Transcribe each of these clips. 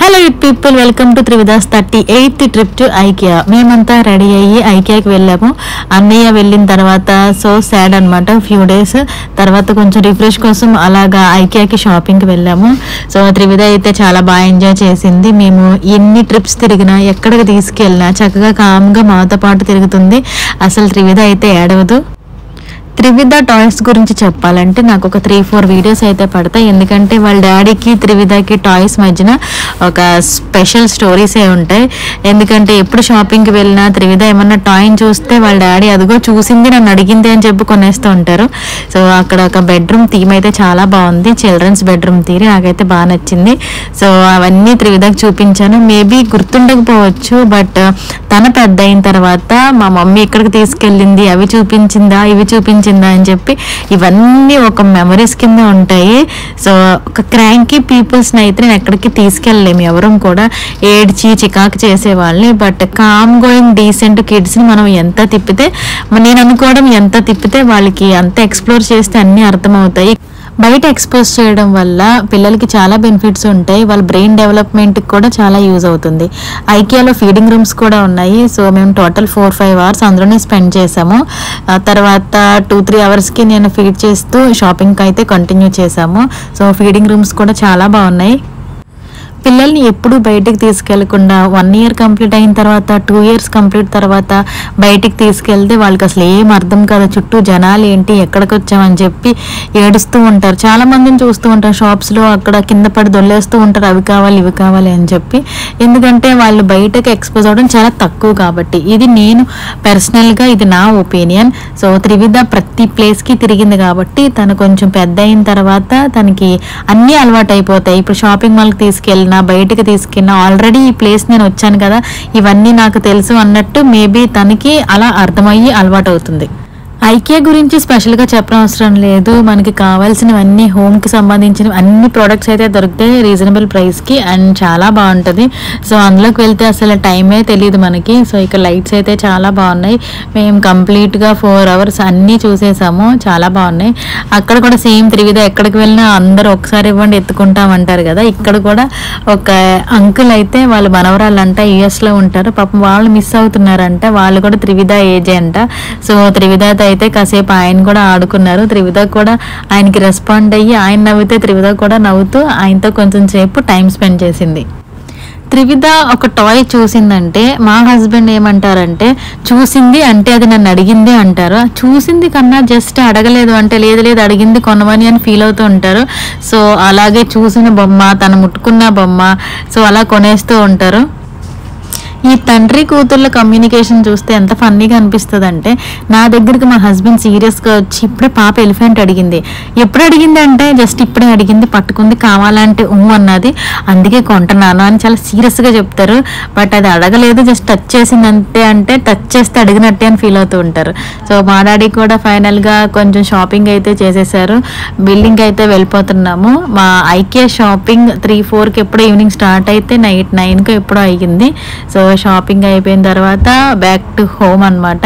Hello people, welcome to Trividha's 38th trip to IKEA. మేమంతా ready అయ్యి ఐకియాకి వెళ్ళాము. అన్నయ్య వెళ్ళిన తర్వాత సో సాడ్ అనమాట. ఫ్యూ డేస్ తర్వాత కొంచెం రిఫ్రెష్ కోసం అలాగా ఐకియాకి షాపింగ్కి వెళ్ళాము. సో త్రివిధ అయితే చాలా బాగా ఎంజాయ్ చేసింది. మేము ఎన్ని ట్రిప్స్ తిరిగినా ఎక్కడికి తీసుకెళ్ళినా చక్కగా కామ్గా మాతో పాటు తిరుగుతుంది. అసలు త్రివిధ అయితే ఏడవదు. త్రివిధ టాయ్స్ గురించి చెప్పాలంటే నాకు ఒక 3-4 వీడియోస్ అయితే పడతాయి. ఎందుకంటే వాళ్ళ డాడీకి త్రివిధకి టాయ్స్ మధ్యన ఒక స్పెషల్ స్టోరీసే ఉంటాయి. ఎందుకంటే ఎప్పుడు షాపింగ్కి వెళ్ళినా త్రివిధ ఏమన్నా టాయ్ని చూస్తే వాళ్ళ డాడీ అదిగో చూసింది నన్ను అడిగింది అని చెప్పి కొనేస్తూ ఉంటారు. సో అక్కడ ఒక బెడ్రూమ్ థీమ్ అయితే చాలా బాగుంది. చిల్డ్రన్స్ బెడ్రూమ్ థీమ్ నాకైతే బాగా నచ్చింది. సో అవన్నీ త్రివిధకి చూపించాను. మేబీ గుర్తుండకపోవచ్చు, బట్ తన పెద్ద అయిన తర్వాత మా మమ్మీ ఎక్కడికి తీసుకెళ్ళింది, అవి చూపించిందా ఇవి చూపించిందా అని చెప్పి ఇవన్నీ ఒక మెమరీస్ కింద ఉంటాయి. సో ఒక క్రాంకీ పీపుల్స్ని అయితే నేను ఎక్కడికి తీసుకెళ్ళలేము. ఎవరూ కూడా ఏడ్చి చికాకు చేసేవాళ్ళని. బట్ కామ్ గోయింగ్ డీసెంట్ కిడ్స్ని మనం ఎంత తిప్పితే, నేను అనుకోవడం ఎంత తిప్పితే వాళ్ళకి అంత ఎక్స్ప్లోర్ చేస్తే అన్నీ అర్థమవుతాయి. బయట ఎక్స్పోజ్ చేయడం వల్ల పిల్లలకి చాలా బెనిఫిట్స్ ఉంటాయి. వాళ్ళ బ్రెయిన్ డెవలప్మెంట్కి కూడా చాలా యూజ్ అవుతుంది. ఐకియాలో ఫీడింగ్ రూమ్స్ కూడా ఉన్నాయి. సో మేము టోటల్ 4-5 అవర్స్ అందులోనే స్పెండ్ చేసాము. తర్వాత 2-3 అవర్స్కి నేను ఫీడ్ చేస్తూ షాపింగ్కి అయితే కంటిన్యూ చేసాము. సో ఫీడింగ్ రూమ్స్ కూడా చాలా బాగున్నాయి. పిల్లల్ని ఎప్పుడు బయటికి తీసుకెళ్లకుండా 1 year కంప్లీట్ అయిన తర్వాత 2 years కంప్లీట్ తర్వాత బయటికి తీసుకెళ్తే వాళ్ళకి అసలు ఏం అర్థం కాదు. చుట్టూ జనాలు ఏంటి, ఎక్కడికి వచ్చామని చెప్పి ఏడుస్తూ ఉంటారు. చాలా మందిని చూస్తూ ఉంటారు షాప్స్లో, అక్కడ కింద పడి దొల్లేస్తూ ఉంటారు, అవి కావాలి ఇవి కావాలి అని చెప్పి. ఎందుకంటే వాళ్ళు బయటకు ఎక్స్పోజ్ అవ్వడం చాలా తక్కువ కాబట్టి. ఇది నేను పర్సనల్గా, ఇది నా ఒపీనియన్. సో త్రివిధ ప్రతి ప్లేస్కి తిరిగింది కాబట్టి తను కొంచెం పెద్ద అయిన తర్వాత తనకి అన్నీ అలవాటు అయిపోతాయి. ఇప్పుడు షాపింగ్ మాల్కి తీసుకెళ్ళిన, బయటకు తీసుకెళ్ళినా ఆల్రెడీ ఈ ప్లేస్ నేను వచ్చాను కదా, ఇవన్నీ నాకు తెలుసు అన్నట్టు మేబీ తనకి అలా అర్థమయ్యి అలవాటు అవుతుంది. ఐకియా గురించి స్పెషల్గా చెప్పనవసరం లేదు. మనకి కావాల్సినవన్నీ హోమ్కి సంబంధించిన అన్ని ప్రోడక్ట్స్ అయితే దొరుకుతాయి రీజనబుల్ ప్రైస్కి, అండ్ చాలా బాగుంటుంది. సో అందులోకి వెళ్తే అసలు టైమే తెలియదు మనకి. సో ఇక లైట్స్ అయితే చాలా బాగున్నాయి. మేము కంప్లీట్గా 4 hours అన్నీ చూసేసాము, చాలా బాగున్నాయి. అక్కడ కూడా సేమ్ త్రివిధ ఎక్కడికి వెళ్ళినా అందరూ ఒకసారి ఇవ్వండి ఎత్తుకుంటామంటారు కదా, ఇక్కడ కూడా ఒక అంకుల్ అయితే వాళ్ళ మనవరాళ్ళంట యుఎస్లో ఉంటారు. పాపం వాళ్ళు మిస్ అవుతున్నారంట. వాళ్ళు కూడా త్రివిధ ఏజే అంట. సో త్రివిధ అయితే కాసేపు ఆయన కూడా ఆడుకున్నారు. త్రివిధ కూడా ఆయనకి రెస్పాండ్ అయ్యి ఆయన నవ్వితే త్రివిధ కూడా నవ్వుతూ ఆయనతో కొంచెం సేపు టైం స్పెండ్ చేసింది. త్రివిధ ఒక టాయ్ చూసిందంటే మా హస్బెండ్ ఏమంటారంటే, చూసింది అంటే అది నన్ను అడిగింది అంటారు. చూసింది కన్నా జస్ట్ అడగలేదు అంటే లేదు లేదు అడిగింది కొనమని అని ఫీల్ అవుతూ ఉంటారు. సో అలాగే చూసిన బొమ్మ, తను ముట్టుకున్న బొమ్మ, సో అలా కొనేస్తూ ఉంటారు. ఈ తండ్రి కూతుర్ల కమ్యూనికేషన్ చూస్తే ఎంత ఫన్నీగా అనిపిస్తుంది అంటే, నా దగ్గరికి మా హస్బెండ్ సీరియస్గా వచ్చి ఇప్పుడే పాప ఎలిఫెంట్ అడిగింది, ఎప్పుడు అడిగింది అంటే జస్ట్ ఇప్పుడే అడిగింది, పట్టుకుంది, కావాలంటే అన్నది, అందుకే కొంటున్నాను అని చాలా సీరియస్గా చెప్తారు. బట్ అది అడగలేదు, జస్ట్ టచ్ చేసింది అంతే, అంటే టచ్ చేస్తే అడిగినట్టే అని ఫీల్ అవుతూ ఉంటారు. సో మా డాడీ కూడా ఫైనల్గా కొంచెం షాపింగ్ అయితే చేసేసారు. బిల్డింగ్ అయితే వెళ్ళిపోతున్నాము. మా ఐకియా షాపింగ్ 3-4కి ఎప్పుడో ఈవినింగ్ స్టార్ట్ అయితే నైట్ 9కి ఎప్పుడో అయ్యింది. సో షాపింగ్ అయిపోయిన తర్వాత బ్యాక్ టు హోమ్ అనమాట.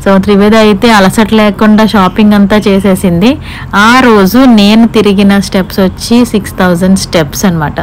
సో త్రివిధ అయితే అలసట లేకుండా షాపింగ్ అంతా చేసేసింది. ఆ రోజు నేను తిరిగిన స్టెప్స్ వచ్చి 6000 స్టెప్స్ అనమాట.